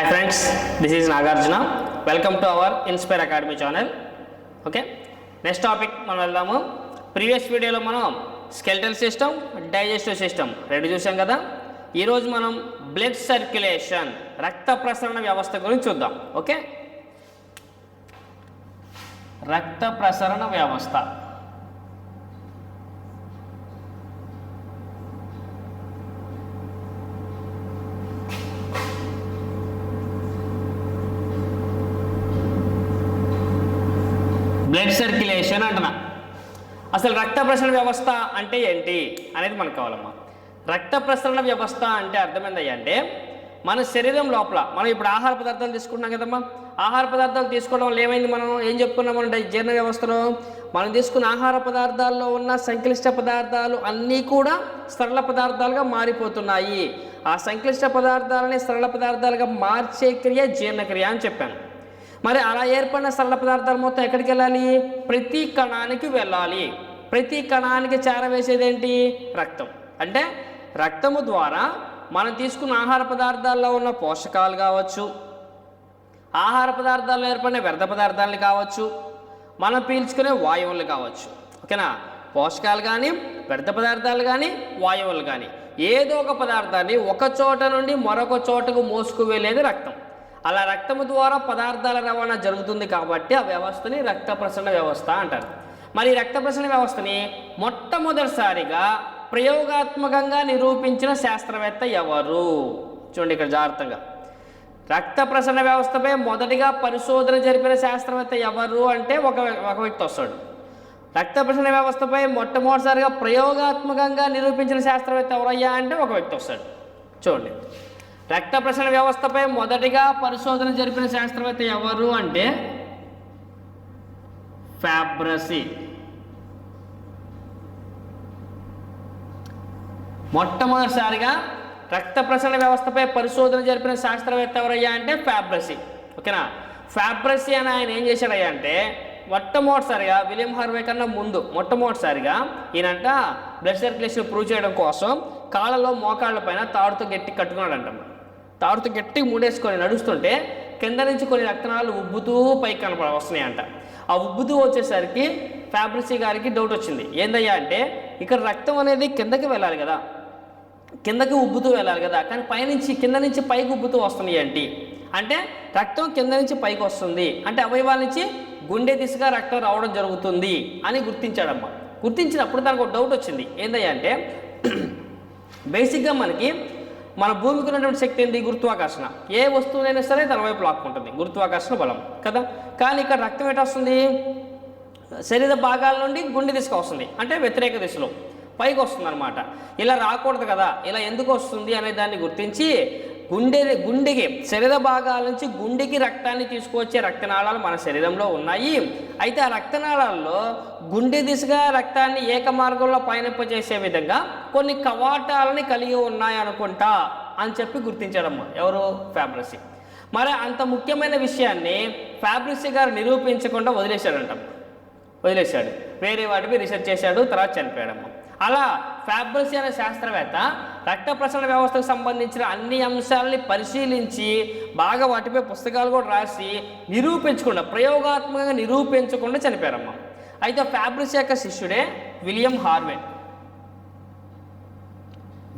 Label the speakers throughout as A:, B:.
A: Hi friends, this is Nagarjuna. Welcome to our Inspire Academy channel. Okay, next topic మనం వెళ్దాము. Previous వీడియోలో మనం skeletal system, digestive system రెండు చూసాం కదా. ఈరోజు మనం బ్లడ్ సర్క్యులేషన్, రక్త ప్రసరణ వ్యవస్థ గురించి చూద్దాం. ఓకే, రక్త ప్రసరణ వ్యవస్థ. బ్లడ్ సర్క్యులేషన్ అంటున్నా. అసలు రక్త ప్రసరణ వ్యవస్థ అంటే ఏంటి అనేది మనకు కావాలమ్మా. రక్త ప్రసరణ వ్యవస్థ అంటే అర్థమైందయ్యా అంటే మన శరీరం లోపల మనం ఇప్పుడు ఆహార పదార్థాలు తీసుకుంటున్నాం కదమ్మా. ఆహార పదార్థాలు తీసుకోవడం వల్ల ఏమైంది, మనం ఏం చెప్పుకున్నాం, మనం జీర్ణ వ్యవస్థలో మనం తీసుకున్న ఆహార పదార్థాల్లో ఉన్న సంక్లిష్ట పదార్థాలు అన్నీ కూడా సరళ పదార్థాలుగా మారిపోతున్నాయి. ఆ సంక్లిష్ట పదార్థాలని సరళ పదార్థాలుగా మార్చే క్రియ జీర్ణక్రియ అని చెప్పాను. మరి అలా ఏర్పడిన సరళ పదార్థాలు మొత్తం ఎక్కడికి వెళ్ళాలి? ప్రతి కణానికి వెళ్ళాలి. ప్రతి కణానికి చేరవేసేది ఏంటి? రక్తం. అంటే రక్తము ద్వారా మనం తీసుకున్న ఆహార పదార్థాల్లో ఉన్న పోషకాలు కావచ్చు, ఆహార పదార్థాల్లో ఏర్పడిన వ్యర్థ పదార్థాలని కావచ్చు, మనం పీల్చుకునే వాయువులు కావచ్చు. ఓకేనా? పోషకాలు కానీ, వ్యర్థ పదార్థాలు కానీ, వాయువులు కానీ ఏదో ఒక పదార్థాన్ని ఒక చోట నుండి మరొక చోటకు మోసుకు వెళ్ళేది రక్తం. అలా రక్తము ద్వారా పదార్థాల రవాణా జరుగుతుంది కాబట్టి ఆ వ్యవస్థని రక్త ప్రసరణ వ్యవస్థ అంటారు. మరి రక్త ప్రసరణ వ్యవస్థని మొట్టమొదటిసారిగా ప్రయోగాత్మకంగా నిరూపించిన శాస్త్రవేత్త ఎవరు? చూడండి ఇక్కడ జాగ్రత్తగా. రక్త ప్రసరణ వ్యవస్థపై మొదటిగా పరిశోధన జరిపిన శాస్త్రవేత్త ఎవరు అంటే ఒక వ్యక్తి వస్తాడు. రక్త ప్రసరణ వ్యవస్థపై మొట్టమొదటిసారిగా ప్రయోగాత్మకంగా నిరూపించిన శాస్త్రవేత్త ఎవరయ్యా అంటే ఒక వ్యక్తి వస్తాడు. చూడండి, రక్త ప్రసరణ వ్యవస్థపై మొదటిగా పరిశోధన జరిపిన శాస్త్రవేత్త ఎవరు అంటే ఫ్యాబ్రసీ. మొట్టమొదటిసారిగా రక్త ప్రసరణ వ్యవస్థపై పరిశోధన జరిపిన శాస్త్రవేత్త ఎవరయ్యా అంటే ఫ్యాబ్రసీ. ఓకేనా? ఫ్యాబ్రసీ అని ఆయన ఏం చేశాడయ్యా అంటే మొట్టమొదటిసారిగా విలియం హార్వే కన్నా ముందు మొట్టమొదటిసారిగా ఈయనంట బ్లడ్ సర్క్యులేషన్ ప్రూవ్ చేయడం కోసం కాళ్ళలో మోకాళ్ళ పైన తాడుతో గట్టి కట్టుకున్నాడంట. తాడుతో గట్టి మూడేసుకొని నడుస్తుంటే కింద నుంచి కొన్ని రక్తనాళాలు ఉబ్బుతూ పైకి వస్తున్నాయంట. ఆ ఉబ్బుతూ వచ్చేసరికి ఫ్యాబ్రసీ గారికి డౌట్ వచ్చింది. ఏందయ్యా అంటే ఇక్కడ రక్తం అనేది కిందకి వెళ్ళాలి కదా, కిందకి ఉబ్బుతూ వెళ్ళాలి కదా, కానీ పైనుంచి కింద నుంచి పైకి ఉబ్బుతూ వస్తుంది ఏంటి అంటే రక్తం కింద నుంచి పైకి వస్తుంది అంటే అవయవాల నుంచి గుండె దిశగా రక్తం రావడం జరుగుతుంది అని గుర్తించాడమ్మా. గుర్తించినప్పుడు దానికి ఒక డౌట్ వచ్చింది. ఏందయ్యా అంటే బేసిక్గా మనకి మన భూమికి ఉన్నటువంటి శక్తి ఏంటి? గురుత్వాకర్షణ. ఏ వస్తువునైనా సరే తన వైపు లాక్కుంటుంది, గురుత్వాకర్షణ బలం కదా. కానీ ఇక్కడ రక్తం ఎటు వస్తుంది? శరీర భాగాల నుండి గుండె దిశగా వస్తుంది, అంటే వ్యతిరేక దిశలో పైకి వస్తుంది అనమాట. ఇలా రాకూడదు కదా, ఇలా ఎందుకు వస్తుంది అనే దాన్ని గుర్తించి గుండెకి శరీర భాగాల నుంచి గుండెకి రక్తాన్ని తీసుకువచ్చే రక్తనాళాలు మన శరీరంలో ఉన్నాయి. అయితే ఆ రక్తనాళాల్లో గుండె దిశగా రక్తాన్ని ఏక మార్గంలో పయనింపజేసే విధంగా కొన్ని కవాటాలని కలిగి ఉన్నాయి అనుకుంటా అని చెప్పి గుర్తించాడమ్మా. ఎవరు? ఫ్యాబ్రసీ. మరి అంత ముఖ్యమైన విషయాన్ని ఫ్యాబ్రసీ గారు నిరూపించకుండా వదిలేశాడు. వేరే వాటిపై రీసెర్చ్ చేశాడు, తర్వాత చనిపోయాడమ్మా. అలా ఫ్యాబ్రసీ అనే శాస్త్రవేత్త రక్త ప్రసరణ వ్యవస్థకు సంబంధించిన అన్ని అంశాలని పరిశీలించి బాగా వాటిపై పుస్తకాలు కూడా రాసి నిరూపించకుండా, ప్రయోగాత్మకంగా నిరూపించకుండా చనిపోయారమ్మా. అయితే ఫ్యాబ్రసీ యొక్క శిష్యుడే విలియం హార్వే.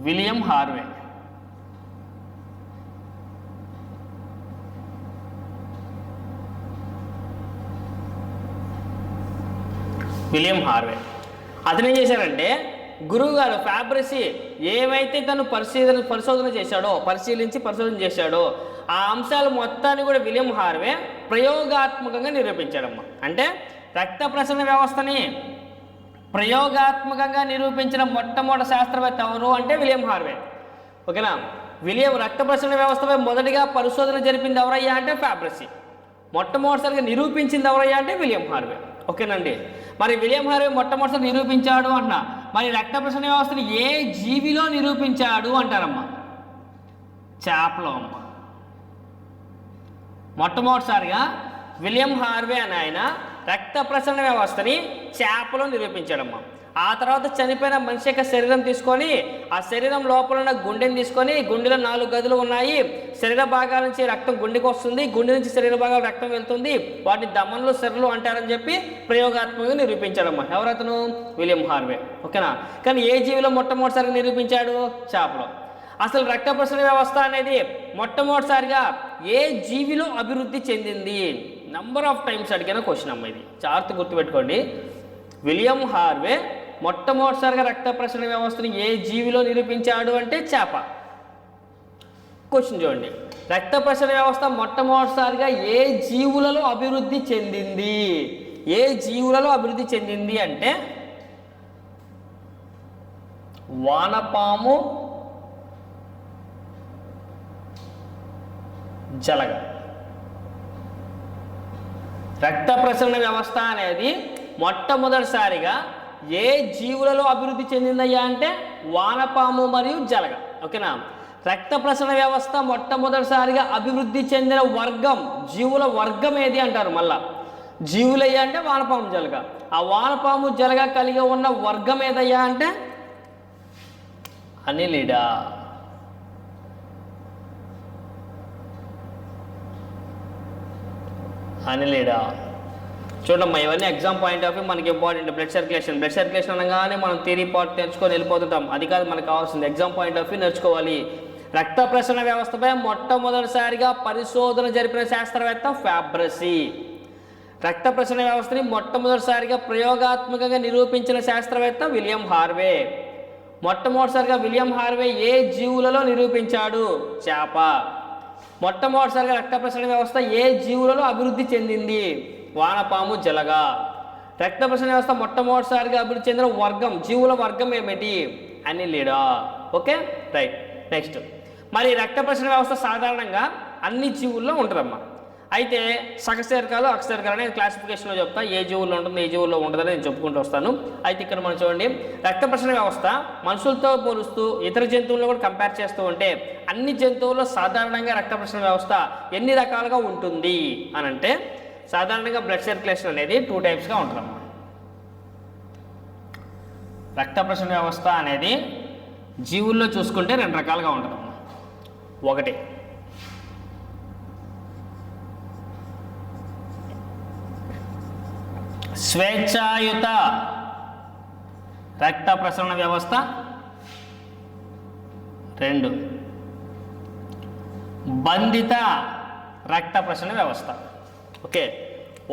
A: విలియం హార్వే అతను ఏం చేశారంటే గురువు గారు ఫ్యాబ్రసీ ఏమైతే తను పరిశోధన చేశాడో ఆ అంశాలు మొత్తాన్ని కూడా విలియం హార్వే ప్రయోగాత్మకంగా నిరూపించాడమ్మా. అంటే రక్త ప్రసరణ వ్యవస్థని ప్రయోగాత్మకంగా నిరూపించిన మొట్టమొదటి శాస్త్రవేత్త ఎవరు అంటే విలియం హార్వే. ఓకేనా? రక్త ప్రసరణ వ్యవస్థపై మొదటిగా పరిశోధన జరిపింది ఎవరయ్యా అంటే ఫ్యాబ్రసీ. మొట్టమొదటిసారిగా నిరూపించింది ఎవరయ్యా అంటే విలియం హార్వే. ఓకేనండి. మరి విలియం హార్వే మొట్టమొదటిసారి నిరూపించాడు అంటున్నా. మరి రక్త ప్రసరణ వ్యవస్థను ఏ జీవిలో నిరూపించాడు అంటారమ్మా? చేపలో అమ్మ. మొట్టమొదటిసారిగా విలియం హార్వే అని ఆయన రక్త ప్రసరణ వ్యవస్థని చేపలో నిరూపించాడమ్మా. ఆ తర్వాత చనిపోయిన మనిషి యొక్క శరీరం తీసుకొని ఆ శరీరం లోపల ఉన్న గుండెని తీసుకొని గుండెలో 4 గదులు ఉన్నాయి. శరీర భాగాల నుంచి రక్తం గుండెకి వస్తుంది, గుండె నుంచి శరీర భాగాలు రక్తం వెళ్తుంది, వాటిని దమన్లు సెర్లు అంటారని చెప్పి ప్రయోగాత్మకంగా నిరూపించాడమ్మా. ఎవరతను? William Harvey. ఓకేనా? కానీ ఏ జీవిలో మొట్టమొదటిసారిగా నిరూపించాడు? చేపలో. అసలు రక్త ప్రసరణ వ్యవస్థ అనేది మొట్టమొదటిసారిగా ఏ జీవిలో అభివృద్ధి చెందింది? నంబర్ ఆఫ్ టైమ్స్ అడిగిన క్వశ్చన్ అమ్మ. ఇది జాగ్రత్త గుర్తుపెట్టుకోండి. విలియం హార్వే మొట్టమొదటిసారిగా రక్త ప్రసరణ వ్యవస్థను ఏ జీవిలో నిరూపించాడు అంటే చేప. క్వశ్చన్ చూడండి, రక్త ప్రసరణ వ్యవస్థ మొట్టమొదటిసారిగా ఏ జీవులలో అభివృద్ధి చెందింది? ఏ జీవులలో అభివృద్ధి చెందింది అంటే వానపాము, జలగ. రక్త ప్రసరణ వ్యవస్థ అనేది మొట్టమొదటిసారిగా ఏ జీవులలో అభివృద్ధి చెందిందయ్యా అంటే వానపాము మరియు జలగ. ఓకేనా? రక్త ప్రసరణ వ్యవస్థ మొట్టమొదటిసారిగా అభివృద్ధి చెందిన వర్గం, జీవుల వర్గం ఏది అంటారు. మళ్ళా జీవులయ్యా అంటే వానపాము, జలగ. ఆ వానపాము, జలగ కలిగి ఉన్న వర్గం ఏదయ్యా అంటే అనిలిడా. అనిలిడా. చూడమ్మా, ఇవన్నీ ఎగ్జామ్ పాయింట్ ఆఫ్ వ్యూ మనకి ఇంపార్టెంట్. బ్లడ్ సర్క్యులేషన్ అనగానే మనం థియరీ పార్ట్ నేర్చుకొని వెళ్ళిపోతుంటాం. అది కాదు మనకు కావాల్సింది. ఎగ్జామ్ పాయింట్ ఆఫ్ వ్యూ నేర్చుకోవాలి. రక్త ప్రసరణ వ్యవస్థపై మొట్టమొదటిసారిగా పరిశోధన జరిపిన శాస్త్రవేత్త ఫ్యాబ్రసీ. రక్త ప్రసరణ వ్యవస్థని మొట్టమొదటిసారిగా ప్రయోగాత్మకంగా నిరూపించిన శాస్త్రవేత్త విలియం హార్వే. మొట్టమొదటిసారిగా విలియం హార్వే ఏ జీవులలో నిరూపించాడు? చేప. మొట్టమొదటిసారిగా రక్త ప్రసరణ వ్యవస్థ ఏ జీవులలో అభివృద్ధి చెందింది? వానపాము, జలగ. రక్త ప్రసరణ వ్యవస్థ మొట్టమొదటిసారిగా అభివృద్ధి చెందిన వర్గం, జీవుల వర్గం ఏమిటి? అనిలిడా. Okay, right. నెక్స్ట్, మరి రక్త ప్రసరణ వ్యవస్థ సాధారణంగా అన్ని జీవుల్లో ఉంటుందమ్మా. అయితే సకశేరకాలు, అకశేరకాలు అనేది క్లాసిఫికేషన్లో చెప్తా. ఏ జీవుల్లో ఉంటుంది, ఏ జీవుల్లో ఉంటుందని నేను చెప్పుకుంటూ వస్తాను. అయితే ఇక్కడ మనం చూడండి, రక్త ప్రసరణ వ్యవస్థ మనుషులతో పోలుస్తూ ఇతర జంతువులను కూడా కంపేర్ చేస్తూ ఉంటే అన్ని జంతువుల్లో సాధారణంగా రక్త ప్రసరణ వ్యవస్థ ఎన్ని రకాలుగా ఉంటుంది అని అంటే సాధారణంగా బ్లడ్ సర్క్యులేషన్ అనేది 2 టైప్స్గా ఉంటుందమ్మా. రక్త ప్రసరణ వ్యవస్థ అనేది జీవుల్లో చూసుకుంటే 2 రకాలుగా ఉంటుందమ్మా. ఒకటి స్వేచ్ఛాయుత రక్త ప్రసరణ వ్యవస్థ, 2 బంధిత రక్త ప్రసరణ వ్యవస్థ. Okay,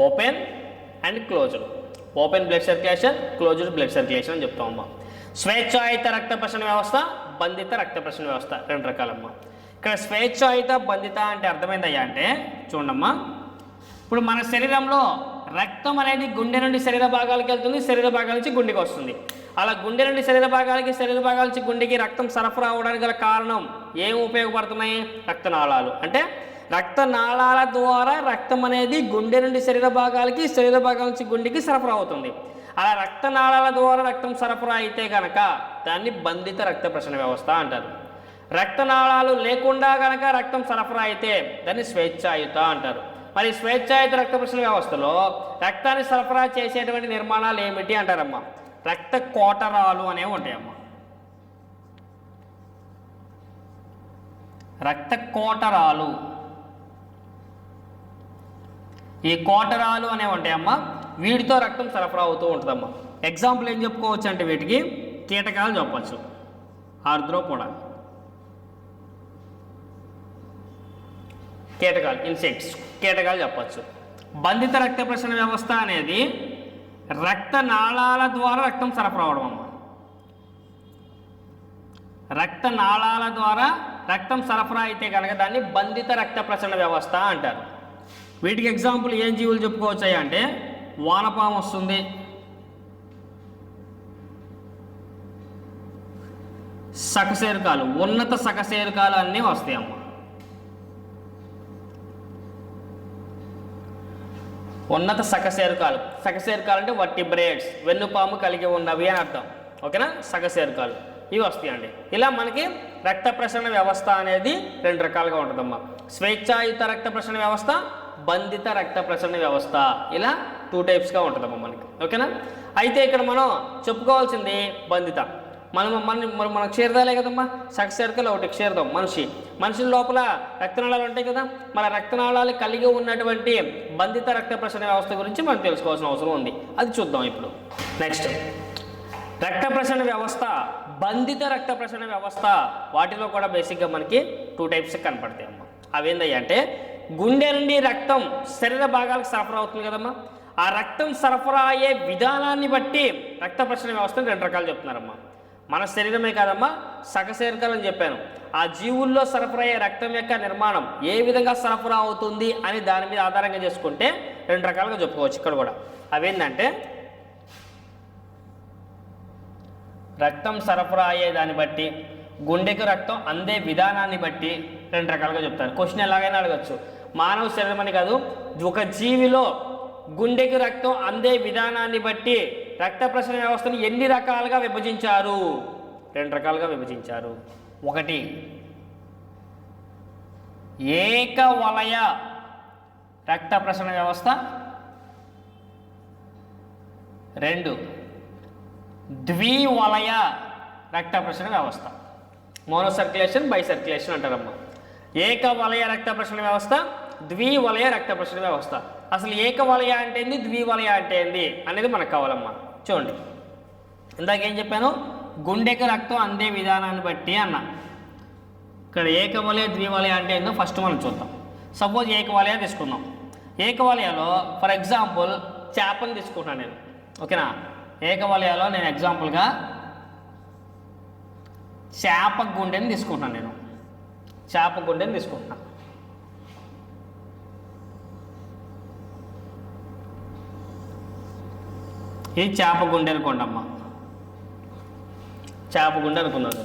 A: open and closed. Open blood circulation, closed blood circulation అని చెప్తామమ్మా. స్వేచ్ఛాయుత రక్త ప్రసరణ వ్యవస్థ, బంధిత రక్త ప్రసరణ వ్యవస్థ 2 రకాలమ్మా. ఇక్కడ స్వేచ్ఛాయుత, బంధిత అంటే అర్థమైందయ్యా అంటే చూడమ్మా, ఇప్పుడు మన శరీరంలో రక్తం అనేది గుండె నుండి శరీర భాగాలకు వెళ్తుంది, శరీర భాగాల నుంచి గుండెకి వస్తుంది. అలా గుండె నుండి శరీర భాగాలకి, శరీర భాగాల నుంచి గుండెకి రక్తం సరఫరా అవడానికి గల కారణం ఏం ఉపయోగపడుతున్నాయి? రక్తనాళాలు. అంటే రక్తనాళాల ద్వారా రక్తం అనేది గుండె నుండి శరీర భాగాలకి, శరీర భాగాల నుంచి గుండెకి సరఫరా అవుతుంది. అలా రక్తనాళాల ద్వారా రక్తం సరఫరా అయితే కనుక దాన్ని బంధిత రక్త ప్రసరణ వ్యవస్థ అంటారు. రక్తనాళాలు లేకుండా కనుక రక్తం సరఫరా అయితే దాన్ని స్వేచ్ఛాయుత అంటారు. మరి స్వేచ్ఛాయుత రక్త ప్రసరణ వ్యవస్థలో రక్తాన్ని సరఫరా చేసేటువంటి నిర్మాణాలు ఏమిటి అంటారమ్మా? రక్త కోటరాలు అనేవి ఉంటాయమ్మా. రక్త కోటరాలు, ఈ కోటరాలు అనేవి ఉంటాయమ్మా. వీటితో రక్తం సరఫరా అవుతూ ఉంటుందమ్మా. ఎగ్జాంపుల్ ఏం చెప్పుకోవచ్చు అంటే వీటికి కీటకాలు చెప్పచ్చు. ఆర్ద్రోపోడా, కీటకాలు, ఇన్సెక్ట్స్, కీటకాలు చెప్పచ్చు. బంధిత రక్త ప్రసరణ వ్యవస్థ అనేది రక్తనాళాల ద్వారా రక్తం సరఫరా అవడం అమ్మ. రక్తనాళాల ద్వారా రక్తం సరఫరా అయితే కనుక దాన్ని బంధిత రక్త ప్రసరణ వ్యవస్థ అంటారు. వీటికి ఎగ్జాంపుల్ ఏం జీవులు చెప్పుకోవచ్చాయి అంటే వానపాము వస్తుంది, సకశేరుకాలు, ఉన్నత సకశేరుకాలు అన్నీ వస్తాయమ్మ. ఉన్నత సకశేరుకాలు, సకశేరుకాలు అంటే వర్టిబ్రేట్స్, వెన్నుపాము కలిగి ఉన్నవి అని అర్థం. ఓకేనా? సకశేరుకాలు ఇవి వస్తాయండి. ఇలా మనకి రక్త ప్రసరణ వ్యవస్థ అనేది 2 రకాలుగా ఉంటుందమ్మా. స్వేచ్ఛాయుత రక్త ప్రసరణ వ్యవస్థ, బంధిత రక్త ప్రసరణ వ్యవస్థ, ఇలా 2 టైప్స్గా ఉంటుందమ్మా మనకి. ఓకేనా? అయితే ఇక్కడ మనం చెప్పుకోవాల్సింది బంధిత. మన క్షీరదాలే కదమ్మా, సకశేరుకలు ఒకటి క్షీరదం మనిషి లోపల రక్తనాళాలు ఉంటాయి కదా, మన రక్తనాళాలు కలిగి ఉన్నటువంటి బంధిత రక్త ప్రసరణ వ్యవస్థ గురించి మనం తెలుసుకోవాల్సిన అవసరం ఉంది. అది చూద్దాం ఇప్పుడు. నెక్స్ట్, రక్త ప్రసరణ వ్యవస్థ, బంధిత రక్త ప్రసరణ వ్యవస్థ, వాటిలో కూడా బేసిక్గా మనకి 2 టైప్స్ కనపడతాయి అమ్మా. అవేందయ్యా అంటే, గుండె నుండి రక్తం శరీర భాగాలకు సరఫరా అవుతుంది కదమ్మా, ఆ రక్తం సరఫరా అయ్యే విధానాన్ని బట్టి రక్త ప్రసరణ వ్యవస్థను 2 రకాలు చెప్తున్నారమ్మా. మన శరీరమే కాదమ్మా, సకశేరుకలు అని చెప్పాను. ఆ జీవుల్లో సరఫరా అయ్యే రక్తం యొక్క నిర్మాణం ఏ విధంగా సరఫరా అవుతుంది అని దాని మీద ఆధారంగా చేసుకుంటే 2 రకాలుగా చెప్పుకోవచ్చు. ఇక్కడ కూడా అవేంటంటే, రక్తం సరఫరా అయ్యే దాన్ని బట్టి, గుండెకు రక్తం అందే విధానాన్ని బట్టి 2 రకాలుగా చెప్తారు. క్వశ్చన్ ఎలాగైనా అడగచ్చు. మానవ శరీరం అని కాదు, ఒక జీవిలో గుండెకు రక్తం అందే విధానాన్ని బట్టి రక్త ప్రసరణ వ్యవస్థను ఎన్ని రకాలుగా విభజించారు? 2 రకాలుగా విభజించారు. 1 ఏకవలయ రక్త ప్రసరణ వ్యవస్థ, 2 ద్వివలయ రక్త ప్రసరణ వ్యవస్థ. మోనో సర్క్యులేషన్, బై సర్క్యులేషన్ అంటారమ్మా. ఏకవలయ రక్త ప్రసరణ వ్యవస్థ, ద్వివలయ రక్త ప్రసరణ వ్యవస్థ. అసలు ఏకవలయ అంటే ఏంది, ద్వివలయ అంటే ఏంది అనేది మనకు కావాలమ్మా. చూడండి, ఇందాకేం చెప్పాను, గుండెకి రక్తం అందే విధానాన్ని బట్టి అన్న. ఇక్కడ ఏకవలయ ద్వివలయ అంటే ఏందో ఫస్ట్ మనం చూద్దాం. సపోజ్ ఏకవలయ తీసుకుందాం. ఏకవలయలో ఫర్ ఎగ్జాంపుల్ చేపను తీసుకుంటున్నాను నేను. ఓకేనా? ఏకవలయలో నేను ఎగ్జాంపుల్గా చేప గుండెని తీసుకుంటున్నాను. నేను చేప గుండెని తీసుకుంటున్నాను. ఇది చేప గుండె అనుకోండమ్మా, చేప గుండె అనుకున్నాను.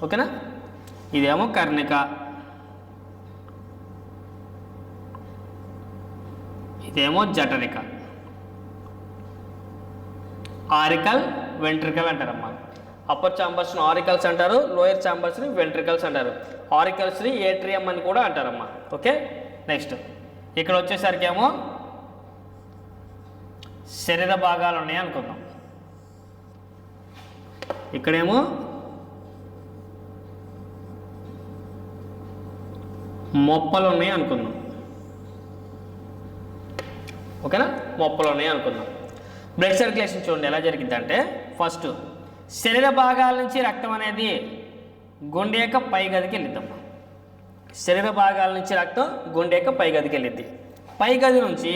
A: ఓకేనా? ఇదేమో కర్ణిక, ఇదేమో జఠరిక. ఆరికల్, వెంట్రికల్ అంటారమ్మా. అప్పర్ ఛాంబర్స్ని ఆరికల్స్ అంటారు, లోయర్ ఛాంబర్స్ని వెంట్రికల్స్ అంటారు. ఆరికల్స్ని ఏట్రియం అని కూడా అంటారమ్మా. ఓకే, నెక్స్ట్ ఇక్కడ వచ్చేసరికి ఏమో శరీర భాగాలు ఉన్నాయి అనుకుందాం. ఇక్కడేమో మొప్పలు ఉన్నాయి అనుకుందాం. ఓకేనా? మొప్పలు ఉన్నాయి అనుకుందాం. బ్లడ్ సర్క్యులేషన్ చూడండి ఎలా జరిగిందంటే, ఫస్ట్ శరీర భాగాల నుంచి రక్తం అనేది గుండె యొక్క పై గదికి వెళ్ళిద్దమ్మా. శరీర భాగాల నుంచి రక్తం గుండె యొక్క పై గదికి వెళ్ళిద్ది. పై గది నుంచి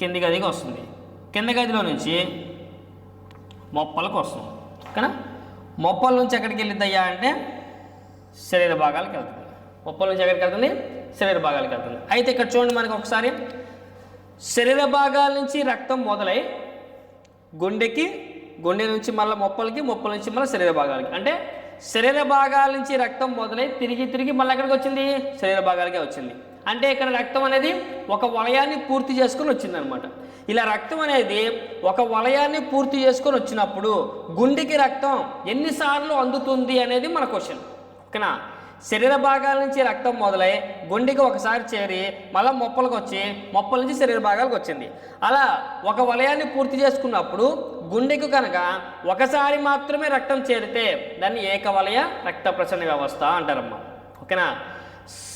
A: కింది గదికి వస్తుంది. కింద గదిలో నుంచి మొప్పలకు వస్తుంది. ఓకేనా? మొప్పల నుంచి ఎక్కడికి వెళ్ళిద్దయ్యా అంటే శరీర భాగాలకు వెళ్తుంది. మొప్పల నుంచి ఎక్కడికి వెళ్తుంది? శరీర భాగాలకు వెళ్తుంది. అయితే ఇక్కడ చూడండి, మనకు ఒకసారి శరీర భాగాల నుంచి రక్తం మొదలై గుండె నుంచి మళ్ళీ మొప్పలకి, మొప్పల నుంచి మళ్ళీ శరీర భాగాలకి. అంటే శరీర భాగాల నుంచి రక్తం మొదలై తిరిగి మళ్ళీ ఎక్కడికి వచ్చింది? శరీర భాగాలకే వచ్చింది. అంటే ఇక్కడ రక్తం అనేది ఒక వలయాన్ని పూర్తి చేసుకొని వచ్చింది అనమాట. ఇలా రక్తం అనేది ఒక వలయాన్ని పూర్తి చేసుకొని వచ్చినప్పుడు గుండెకి రక్తం ఎన్నిసార్లు అందుతుంది అనేది మన క్వశ్చన్. ఓకేనా? శరీర భాగాల నుంచి రక్తం మొదలై గుండెకి ఒకసారి చేరి మళ్ళీ మొప్పలకు వచ్చి మొప్పల నుంచి శరీర భాగాలకు వచ్చింది. అలా ఒక వలయాన్ని పూర్తి చేసుకున్నప్పుడు గుండెకు కనుక ఒకసారి మాత్రమే రక్తం చేరితే దాన్ని ఏకవలయ రక్త ప్రసరణ వ్యవస్థ అంటారమ్మా. ఓకేనా?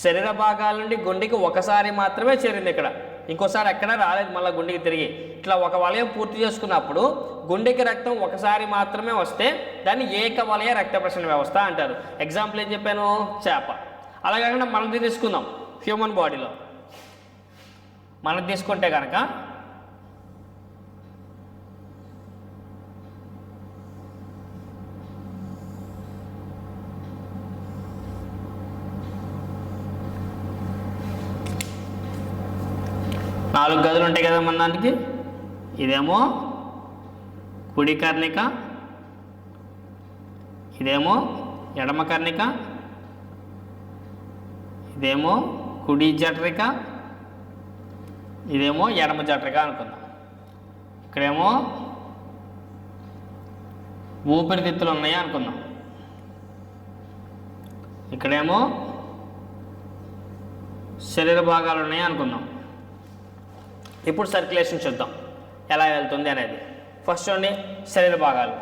A: శరీర భాగాల నుండి గుండెకి ఒకసారి మాత్రమే చేరింది, ఇక్కడ ఇంకోసారి ఎక్కడా రాలేదు మళ్ళీ గుండెకి తిరిగి. ఇట్లా ఒక వలయం పూర్తి చేసుకున్నప్పుడు గుండెకి రక్తం ఒకసారి మాత్రమే వస్తే దాన్ని ఏకవలయ రక్త ప్రసరణ వ్యవస్థ అంటారు. ఎగ్జాంపుల్ ఏం చెప్పాను? చేప. అలా కాకుండా మనది తీసుకుందాం. హ్యూమన్ బాడీలో మనది తీసుకుంటే కనుక నాలుగు గదులు ఉంటాయి కదా మన దానికి. ఇదేమో కుడి కర్ణిక, ఇదేమో ఎడమ కర్ణిక, ఇదేమో కుడి జఠరిక, ఇదేమో ఎడమ జఠరిక అనుకుందాం. ఇక్కడేమో ఊపిరితిత్తులు ఉన్నాయి అనుకుందాం. ఇక్కడేమో శరీర భాగాలు ఉన్నాయి అనుకుందాం. ఇప్పుడు సర్క్యులేషన్ చూద్దాం. ఎలా వెళ్తుంది అనేది. ఫస్ట్ చూడండి, శరీర భాగాలు.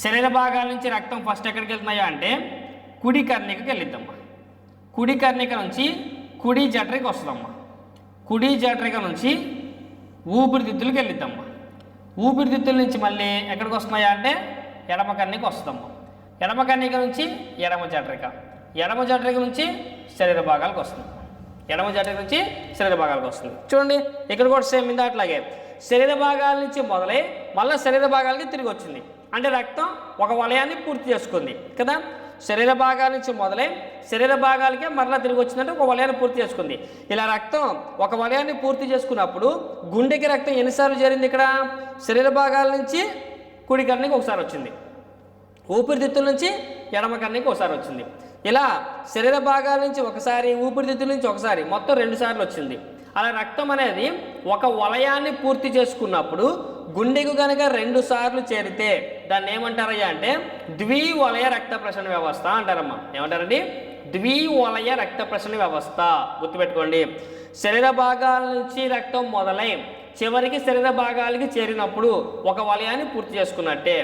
A: శరీర భాగాల నుంచి రక్తం ఫస్ట్ ఎక్కడికి వెళ్తున్నాయా అంటే కుడి కర్ణికకి వెళ్ళిద్దమ్మా. కుడి కర్ణిక నుంచి కుడి జఠరికి వస్తుందమ్మా. కుడి జఠరిక నుంచి ఊపిరితిత్తులకి వెళ్ళిద్దమ్మా. ఊపిరితిత్తుల నుంచి మళ్ళీ ఎక్కడికి వస్తున్నాయా అంటే ఎడమ కర్ణిక వస్తుందమ్మా. ఎడమ కర్ణిక నుంచి ఎడమ జఠరిక, ఎడమ జఠరిక నుంచి శరీర భాగాలకు వస్తుంది. ఎడమ జఠరిక నుంచి శరీర భాగాలకు వస్తుంది. చూడండి ఇక్కడ కూడా సేమ్ ఇందా అట్లాగే శరీర భాగాల నుంచి మొదలై మళ్ళీ శరీర భాగాలకి తిరిగి వచ్చింది. అంటే రక్తం ఒక వలయాన్ని పూర్తి చేసుకుంది కదా. శరీర భాగాల నుంచి మొదలై శరీర భాగాలకే మరలా తిరిగి వచ్చిందంటే ఒక వలయాన్ని పూర్తి చేసుకుంది. ఇలా రక్తం ఒక వలయాన్ని పూర్తి చేసుకున్నప్పుడు గుండెకి రక్తం ఎన్నిసార్లు చేరింది? ఇక్కడ శరీర భాగాల నుంచి కుడి కర్ణికి ఒకసారి వచ్చింది, ఊపిరితిత్తుల నుంచి ఎడమ కర్ణికి ఒకసారి వచ్చింది. ఇలా శరీర భాగాల నుంచి ఒకసారి, ఊపిరితిత్తుల నుంచి ఒకసారి, మొత్తం 2 సార్లు వచ్చింది. అలా రక్తం అనేది ఒక వలయాన్ని పూర్తి చేసుకున్నప్పుడు గుండెకు కనుక 2 సార్లు చేరితే దాన్ని ఏమంటారయ్యా అంటే ద్వివలయ రక్త ప్రసరణ వ్యవస్థ అంటారమ్మా. ఏమంటారండి? ద్వివలయ రక్త ప్రసరణ వ్యవస్థ. గుర్తుపెట్టుకోండి, శరీర భాగాల నుంచి రక్తం మొదలై చివరికి శరీర భాగాలకి చేరినప్పుడు ఒక వలయాన్ని పూర్తి చేసుకున్నట్టే.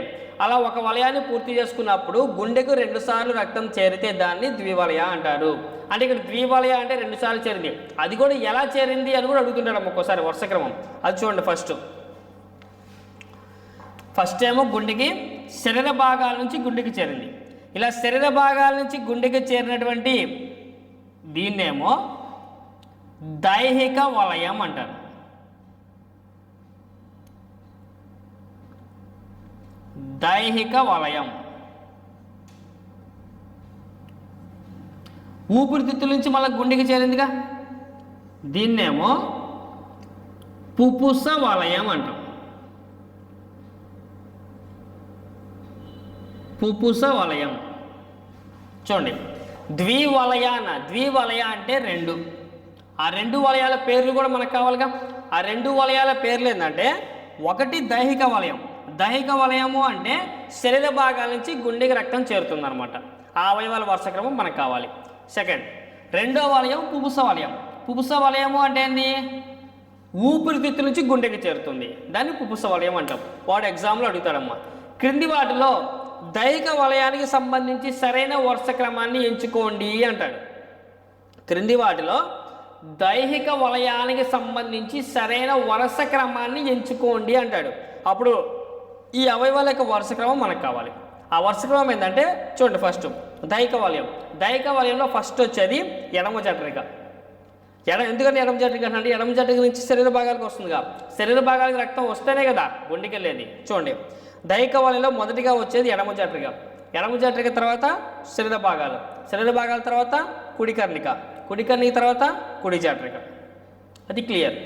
A: అలా ఒక వలయాన్ని పూర్తి చేసుకున్నప్పుడు గుండెకు 2 సార్లు రక్తం చేరితే దాన్ని ద్వివలయ అంటారు. అంటే ఇక్కడ ద్వివలయ అంటే 2 సార్లు చేరింది. అది కూడా ఎలా చేరింది అని కూడా అడుగుతుంటాడు ఒక్కోసారి వరుస క్రమం. అది చూడండి, ఫస్ట్ ఏమో గుండెకి శరీర భాగాల నుంచి గుండెకి చేరింది. ఇలా శరీర భాగాల నుంచి గుండెకి చేరినటువంటి దీన్నేమో దైహిక వలయం అంటారు. దైహిక వలయం. ఊపిరితిత్తుల నుంచి మళ్ళీ గుండెకి చేరిందిగా, దీన్నేమో పుపుస వలయం అంటాం. పుపుస వలయం. చూడండి, ద్వివలయ అంటే 2. ఆ 2 వలయాల పేర్లు కూడా మనకు కావాలిగా. ఆ 2 వలయాల పేర్లు ఏంటంటే, ఒకటి దైహిక వలయం. దైహిక వలయము అంటే శరీర భాగాల నుంచి గుండెకి రక్తం చేరుతుందన్నమాట. ఆ అవయవాల వరుస క్రమం మనకు కావాలి. సెకండ్, రెండో వలయం పుపుస వలయం. పుపుస వలయము అంటే ఏంది? ఊపిరితిత్తుల నుంచి గుండెకి చేరుతుంది, దాన్ని పుపుస వలయం అంటాం. వాడు ఎగ్జామ్లో అడుగుతాడమ్మా, క్రింది వాటిలో దైహిక వలయానికి సంబంధించి సరైన వరుస క్రమాన్ని ఎంచుకోండి అంటాడు. క్రింది వాటిలో దైహిక వలయానికి సంబంధించి సరైన వరుస క్రమాన్ని ఎంచుకోండి అంటాడు. అప్పుడు ఈ అవయవాల యొక్క వరుస క్రమం మనకు కావాలి. ఆ వరుస క్రమం ఏంటంటే చూడండి, ఫస్ట్ దైహిక వలయం. దైహిక వలయంలో ఫస్ట్ వచ్చేది ఎడమ జఠరిక. ఎందుకంటే ఎడమ జఠరిక అంటే ఎడమ జఠరిక నుంచి శరీర భాగాలకు వస్తుందిగా. శరీర భాగాలకు రక్తం వస్తేనే కదా గుండెకి వెళ్ళేది. చూడండి, దైహిక వలయంలో మొదటిగా వచ్చేది ఎడమ జఠరిక. ఎడమ జఠరిక తర్వాత శరీర భాగాలు, శరీర భాగాల తర్వాత కుడి కర్ణిక, కుడి కర్ణిక తర్వాత కుడి జఠరిక. అది క్లియర్,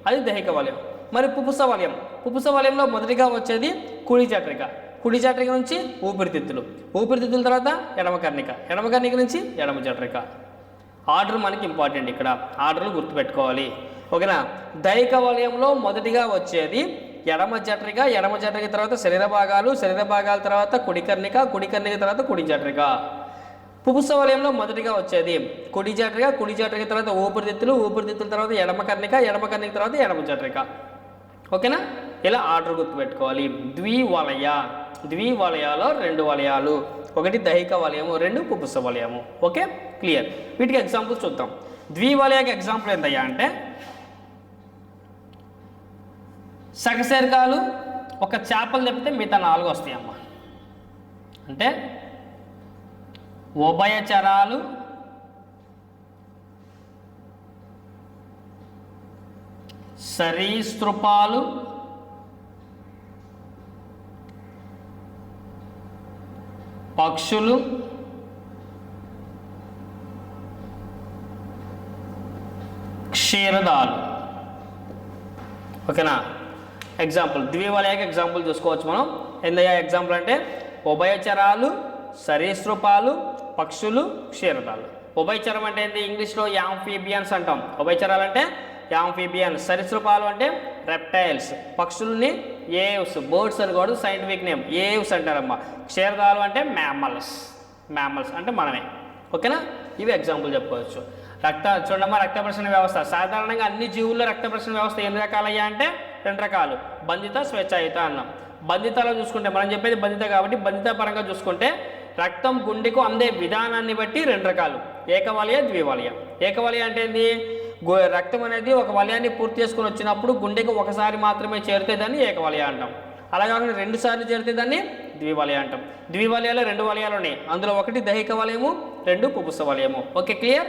A: అది దైహిక వలయం. మరి పుపుస వలయం. పుపుస వలయంలో మొదటిగా వచ్చేది కుడి జఠరిక, కుడి జఠరిక నుంచి ఊపిరితిత్తులు, ఊపిరితిత్తుల తర్వాత ఎడమ కర్ణిక, ఎడమ కర్ణిక నుంచి ఎడమ జఠరిక. ఆర్డర్ మనకి ఇంపార్టెంట్, ఇక్కడ ఆర్డర్లు గుర్తుపెట్టుకోవాలి. ఓకేనా? దైహిక వలయంలో మొదటిగా వచ్చేది ఎడమ జఠరిక, ఎడమ జఠరిక తర్వాత శరీర భాగాలు, శరీర భాగాల తర్వాత కుడి కర్ణిక, కుడి కర్ణిక తర్వాత కుడి జఠరిక. పుపుస వలయంలో మొదటిగా వచ్చేది కుడి జఠరిక, కుడి జఠరిక తర్వాత ఊపిరితిత్తులు, ఊపిరితిత్తుల తర్వాత ఎడమ కర్ణిక, ఎడమ కర్ణిక తర్వాత ఎడమ జఠరిక. ఓకేనా? ఇలా ఆర్డర్ గుర్తుపెట్టుకోవాలి. ద్వివలయాలో 2 వలయాలు, ఒకటి దైహిక వలయము, 2 పుపుస వలయము. Okay, clear. వీటికి ఎగ్జాంపుల్స్ చూద్దాం. ద్వివలయకి ఎగ్జాంపుల్ ఏంటయ్యా అంటే సకశేరుకాలు, ఒక చేపలు తప్పితే మిగతా 4 వస్తాయమ్మా. అంటే ఉభయచరాలు, సరీసృపాలు, పక్షులు, క్షీరదాలు. ఓకేనా? ఎగ్జాంపుల్ ద్వివలయకి ఎగ్జాంపుల్ చూసుకోవచ్చు మనం. ఏందయ్యా ఎగ్జాంపుల్ అంటే ఉభయచరాలు, సరీసృపాలు, పక్షులు, క్షీరదాలు. ఉభయచరం అంటే ఏంటి? ఇంగ్లీష్లో యాంఫీబియన్స్ అంటాం. ఉభయచరాలు అంటే యాంఫీబియన్స్, సరీసృపాలు అంటే రెప్టైల్స్, పక్షుల్ని ఏవ్స్, బర్డ్స్ అని కూడా సైంటిఫిక్ నేమ్ ఏవ్స్ అంటారమ్మా. క్షీరదాలు అంటే మ్యామల్స్ అంటే మనమే. ఓకేనా? ఇవి ఎగ్జాంపుల్ చెప్పుకోవచ్చు. చూడమ్మా, రక్త ప్రసరణ వ్యవస్థ సాధారణంగా అన్ని జీవుల్లో రక్త ప్రసరణ వ్యవస్థ ఎన్ని రకాలయ్యా అంటే రెండు రకాలు, బంధిత స్వేచ్ఛాయుత అన్నాం. బంధితలో చూసుకుంటే మనం చెప్పేది బంధిత కాబట్టి బంధిత పరంగా చూసుకుంటే రక్తం గుండెకు అందే విధానాన్ని బట్టి రెండు రకాలు, ఏకవలయ ద్వివలయ. ఏకవలయ అంటే ఏంది, రక్తం అనేది ఒక వలయాన్ని పూర్తి చేసుకుని వచ్చినప్పుడు గుండెకు ఒకసారి మాత్రమే చేరితే దాన్ని ఏకవలయ అంటాం. అలా కాకుండా 2 సార్లు చేరితే దాన్ని ద్వివలయ అంటాం. ద్వివలయాలు 2 వలయాలు ఉన్నాయి, అందులో ఒకటి దైహిక వలయము, 2 పుపుస వలయము. Okay, clear.